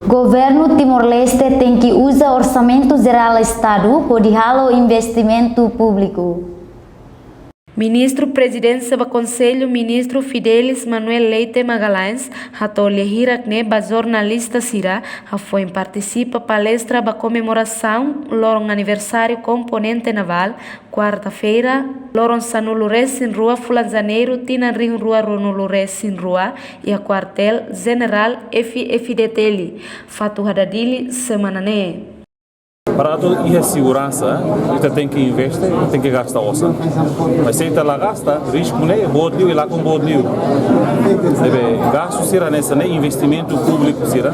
Governo Timor-Leste tem que usar orçamento geral do Estado para o investimento público. Ministro-Presidente do Conselho, Ministro Fidelis Manuel Leite Magalhães, Hatolhe Hirakne, ba jornalista Sira, foi participa palestra ba comemoração lorong aniversário componente naval, quarta-feira, lorong Sanulures em rua Fulanzaneiro, Tina Ring rua Ronulures em rua, e a quartel General FDTL, Fatu Hadadili, semana ne. Para a segurança, você tem que investir, tem que gastar ossa. Mas se você lá gasta, risco né, bodliu e lá com bodliu. Gasto será nessa né, investimento público será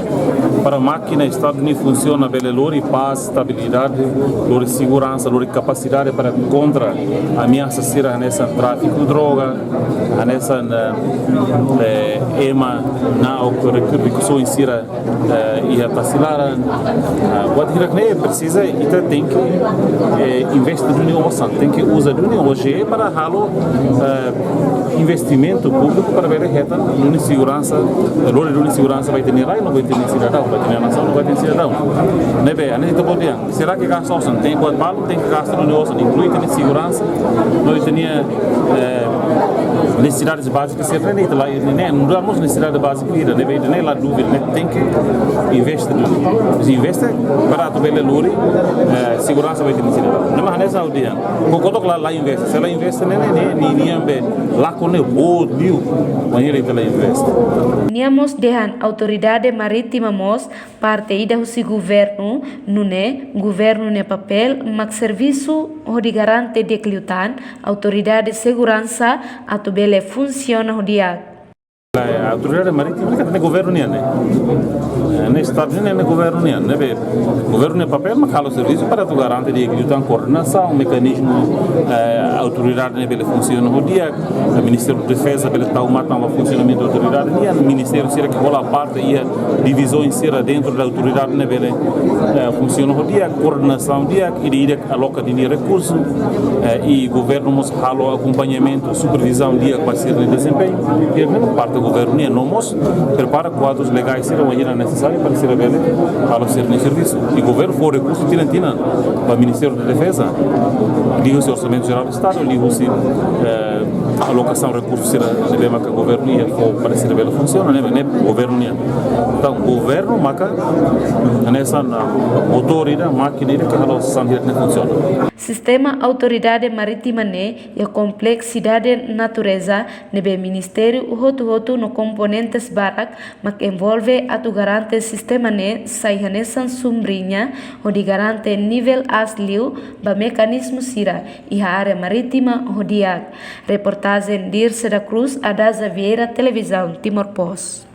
para a máquina Estado nem funciona bem, lori paz, estabilidade, lori segurança, lori capacidade para contra ameaça será nessa tráfico de droga, nessa EMA na recursões será e a tacilara. O que precisa então tem que investir no orçamento, tem que usar o hoje para halo investimento público para ver reta no segurança, lore no segurança vai ter lá e não vai ter cidadão, vai ter nação, não vai ter cidadão. Né bem, a gente pode dizer, será que gasta orçamento tem que pagar, tem que gastar no orçamento, inclui ter segurança, não tem necessidades básicas ser feita lá, não damos necessidade básica ira, né bem, nem lá dúvida, né tem que investir, investe para tu ver lore segurança vai ter cidadão. Não é nessa aldeia. Quando lá investe, se ela investe nem lá com o outro viu, maneira que ela investe. Niamos dehan autoridade marítima mos parte ida husi governo governo ne papel mak serviço hodi garante de cliutan autoridade de segurança atubele funciona hodia. A autoridade marítima é governo né? No Estado não é governo né? Governo é papel, mas cala o serviço para tu garantir que tem coordenação, mecanismo, a autoridade né funciona o dia, o Ministério da Defesa ele está matando o funcionamento da autoridade né, o Ministério será que rola a parte e a divisão será dentro da autoridade né funciona o dia, coordenação dia e de aloca dinheiro recurso e governo nos halo acompanhamento, supervisão dia para ser de desempenho e a mesma parte do governo né nos prepara quadros legais serão ainda necessários para ser bem para ser no serviço e o governo for recurso tina para o Ministério da Defesa liga-se ao Orçamento Geral do Estado liga-se alocação de recursos será bem que o governo ia para ser bem funciona né governo né então governo maca nessa autoridade máquina que a alocação direta não funciona. Sistema autoridade marítima ne e a complexidade natureza nebe ministério hotu no componentes barak mak envolve atu garante sistema ne saihanesan sumbrinha hodi garante nível asliu ba mecanismo sira e a área marítima hodiak. Reportagem Dirce da Cruz, Ada Vieira, Televisão Timor Post.